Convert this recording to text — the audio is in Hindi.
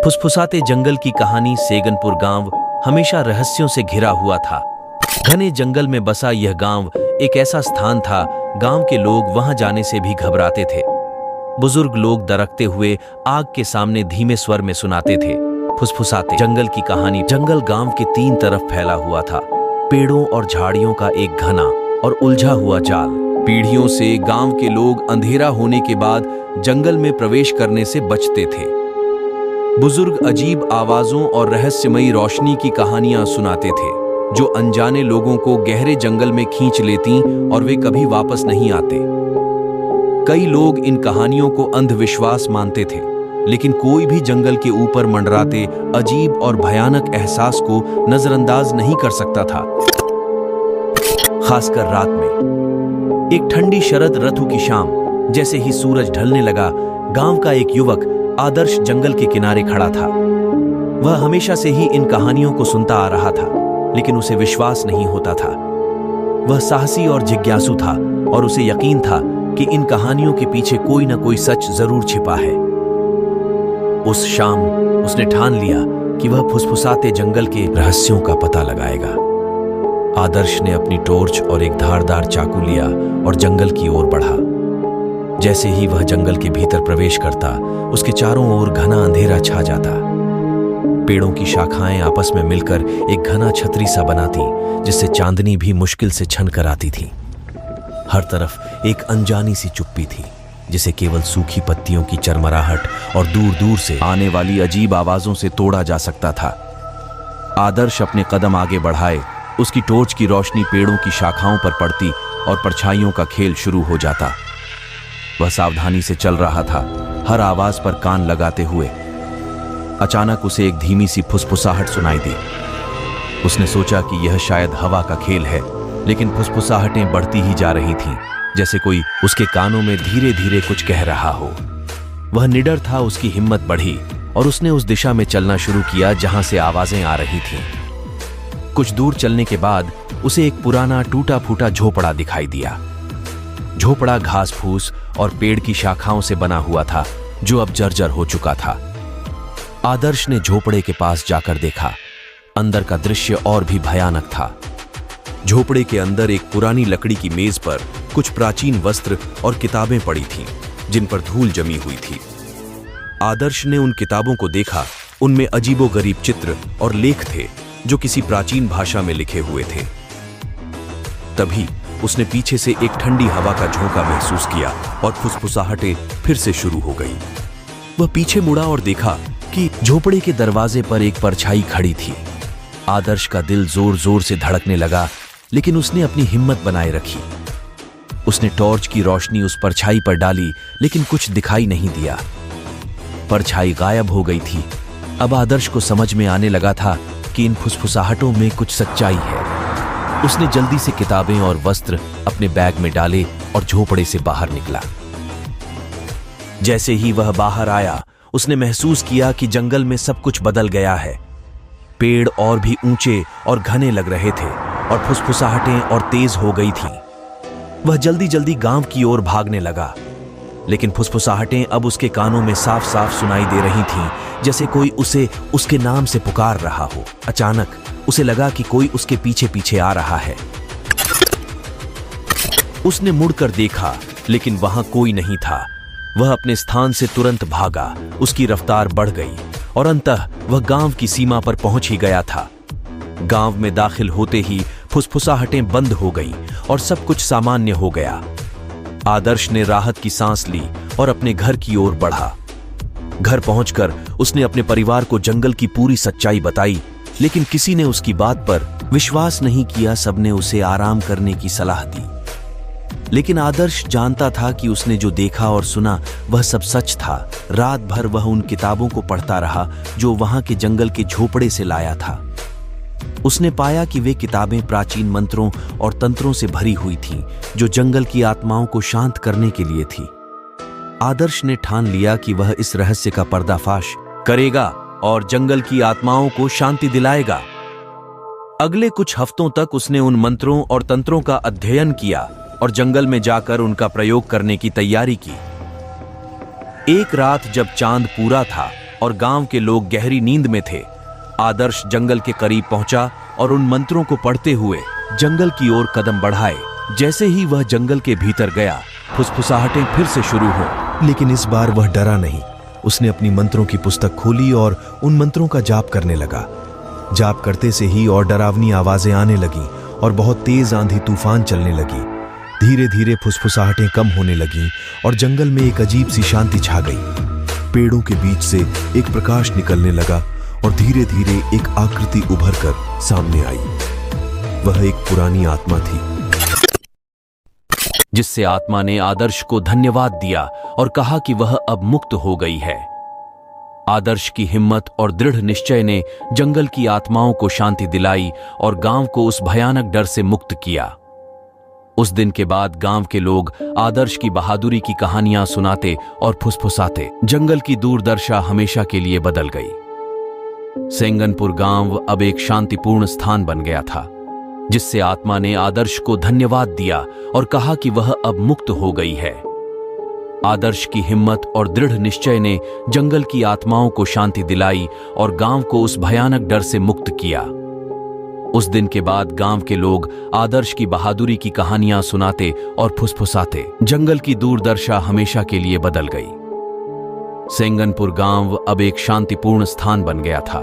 फुसफुसाते जंगल की कहानी। सेगनपुर गांव हमेशा रहस्यों से घिरा हुआ था। घने जंगल में बसा यह गांव एक ऐसा स्थान था, गांव के लोग वहां जाने से भी घबराते थे। बुजुर्ग लोग दरकते हुए आग के सामने धीमे स्वर में सुनाते थे। फुसफुसाते जंगल की कहानी। जंगल गांव के तीन तरफ फैला हुआ था, पेड़ों और झाड़ियों का एक घना और उलझा हुआ जाल। पीढ़ियों से गांव के लोग अंधेरा होने के बाद जंगल में प्रवेश करने से बचते थे। बुजुर्ग अजीब आवाजों और रहस्यमयी रोशनी की कहानियां सुनाते थे, जो अनजाने लोगों को गहरे जंगल में खींच लेती और वे कभी वापस नहीं आते। कई लोग इन कहानियों को अंधविश्वास मानते थे, लेकिन कोई भी जंगल के ऊपर मंडराते अजीब और भयानक एहसास को नजरअंदाज नहीं कर सकता था। खासकर रात में, एक ठंडी शरद ऋतु की शाम, जैसे ही सूरज ढलने लगा, गांव का एक युवक आदर्श जंगल के किनारे खड़ा था। वह हमेशा से ही इन कहानियों को सुनता आ रहा था, लेकिन उसे विश्वास नहीं होता था। वह साहसी और जिज्ञासु था और उसे यकीन था कि इन कहानियों के पीछे कोई न कोई सच जरूर छिपा है। उस शाम उसने ठान लिया कि वह फुसफुसाते जंगल के रहस्यों का पता लगाएगा। आदर्श ने अपनी टॉर्च और एक धारदार चाकू लिया और जंगल की ओर बढ़ा। जैसे ही वह जंगल के भीतर प्रवेश करता, उसके चारों ओर घना अंधेरा छा जाता। पेड़ों की शाखाएं आपस में मिलकर एक घना छतरी सा बनाती, जिससे चांदनी भी मुश्किल से छनकर आती थी। हर तरफ एक अनजानी सी चुप्पी थी, जिसे केवल सूखी पत्तियों की चरमराहट और दूर दूर से आने वाली अजीब आवाजों से तोड़ा जा सकता था। आदर्श अपने कदम आगे बढ़ाए, उसकी टॉर्च की रोशनी पेड़ों की शाखाओं पर पड़ती और परछाइयों का खेल शुरू हो जाता। वह सावधानी से चल रहा था, हर आवाज पर कान लगाते हुए। अचानक उसे एक धीमी सी फुसफुसाहट सुनाई दी। उसने सोचा कि यह शायद हवा का खेल है, लेकिन फुसफुसाहटें बढ़ती ही जा रही थीं, जैसे कोई उसके कानों में धीरे धीरे कुछ कह रहा हो। वह निडर था, उसकी हिम्मत बढ़ी और उसने उस दिशा में चलना शुरू किया जहां से आवाजें आ रही थीं। कुछ दूर चलने के बाद उसे एक पुराना टूटा फूटा झोपड़ा दिखाई दिया। झोपड़ा घास फूस और पेड़ की शाखाओं से बना हुआ था, जो अब जर्जर हो चुका था। आदर्श ने झोपड़े के पास जाकर देखा। अंदर का दृश्य और भी भयानक था। झोपड़े के अंदर एक पुरानी लकड़ी की मेज पर कुछ प्राचीन वस्त्र और किताबें पड़ी थीं, जिन पर धूल जमी हुई थी। आदर्श ने उन किताबों को देखा। उनमें अजीबोगरीब चित्र और लेख थे, जो किसी प्राचीन भाषा में लिखे हुए थे। तभी उसने पीछे से एक ठंडी हवा का झोंका महसूस किया और फुसफुसाहटें फिर से शुरू हो गई। वह पीछे मुड़ा और देखा कि झोपड़े के दरवाजे पर एक परछाई खड़ी थी। आदर्श का दिल जोर जोर से धड़कने लगा, लेकिन उसने अपनी हिम्मत बनाए रखी। उसने टॉर्च की रोशनी उस परछाई पर डाली, लेकिन कुछ दिखाई नहीं दिया। परछाई गायब हो गई थी। अब आदर्श को समझ में आने लगा था कि इन फुसफुसाहटों में कुछ सच्चाई है। उसने जल्दी से किताबें और वस्त्र अपने बैग में डाले और झोपड़े से बाहर निकला। जैसे ही वह बाहर आया, उसने महसूस किया कि जंगल में सब कुछ बदल गया है। पेड़ और भी ऊंचे और घने लग रहे थे और फुसफुसाहटें और तेज हो गई थीं। वह जल्दी जल्दी गांव की ओर भागने लगा, लेकिन फुसफुसाहटें अब उसके कानों में साफ साफ सुनाई दे रही थीं, जैसे कोई उसे उसके नाम से पुकार रहा हो। अचानक उसे लगा कि कोई उसके पीछे पीछे आ रहा है। उसने मुड़कर देखा, लेकिन वहां कोई नहीं था। वह अपने स्थान से तुरंत भागा। उसकी रफ्तार बढ़ गई और अंततः वह गांव की सीमा पर पहुंच ही गया था। गांव में दाखिल होते ही फुसफुसाहटें बंद हो गईं और सब कुछ सामान्य हो गया। आदर्श ने राहत की सांस ली और अपने घर की ओर बढ़ा। घर पहुंचकर उसने अपने परिवार को जंगल की पूरी सच्चाई बताई, लेकिन किसी ने उसकी बात पर विश्वास नहीं किया। सबने उसे आराम करने की सलाह दी, लेकिन आदर्श जानता था कि उसने जो देखा और सुना वह सब सच था। रात भर वह उन किताबों को पढ़ता रहा, जो वहां के जंगल के झोपड़े से लाया था। उसने पाया कि वे किताबें प्राचीन मंत्रों और तंत्रों से भरी हुई थीं, जो जंगल की आत्माओं को शांत करने के लिए थी। आदर्श ने ठान लिया कि वह इस रहस्य का पर्दाफाश करेगा और जंगल की आत्माओं को शांति दिलाएगा। अगले कुछ हफ्तों तक उसने उन मंत्रों और तंत्रों का अध्ययन किया और जंगल में जाकर उनका प्रयोग करने की तैयारी की। एक रात जब चांद पूरा था, और गांव के लोग गहरी नींद में थे, आदर्श जंगल के करीब पहुंचा और उन मंत्रों को पढ़ते हुए जंगल की ओर कदम बढ़ाए। जैसे ही वह जंगल के भीतर गया, फुसफुसाहटें फिर से शुरू हो। लेकिन इस बार वह डरा नहीं। उसने अपनी मंत्रों की पुस्तक खोली और उन मंत्रों का जाप करने लगा। जाप करते से ही और डरावनी आवाजें आने लगी और बहुत तेज आंधी तूफान चलने लगी। धीरे धीरे फुसफुसाहटें कम होने लगीं और जंगल में एक अजीब सी शांति छा गई। पेड़ों के बीच से एक प्रकाश निकलने लगा और धीरे धीरे एक आकृति उभर कर सामने आई। वह एक पुरानी आत्मा थी, जिससे आत्मा ने आदर्श को धन्यवाद दिया और कहा कि वह अब मुक्त हो गई है। आदर्श की हिम्मत और दृढ़ निश्चय ने जंगल की आत्माओं को शांति दिलाई और गांव को उस भयानक डर से मुक्त किया। उस दिन के बाद गांव के लोग आदर्श की बहादुरी की कहानियां सुनाते और फुसफुसाते। जंगल की दूरदर्शा हमेशा के लिए बदल गई। सेंगनपुर गांव अब एक शांतिपूर्ण स्थान बन गया था, जिससे आत्मा ने आदर्श को धन्यवाद दिया और कहा कि वह अब मुक्त हो गई है। आदर्श की हिम्मत और दृढ़ निश्चय ने जंगल की आत्माओं को शांति दिलाई और गांव को उस भयानक डर से मुक्त किया। उस दिन के बाद गांव के लोग आदर्श की बहादुरी की कहानियां सुनाते और फुसफुसाते। जंगल की दूरदर्शा हमेशा के लिए बदल गई। सेंगनपुर गांव अब एक शांतिपूर्ण स्थान बन गया था,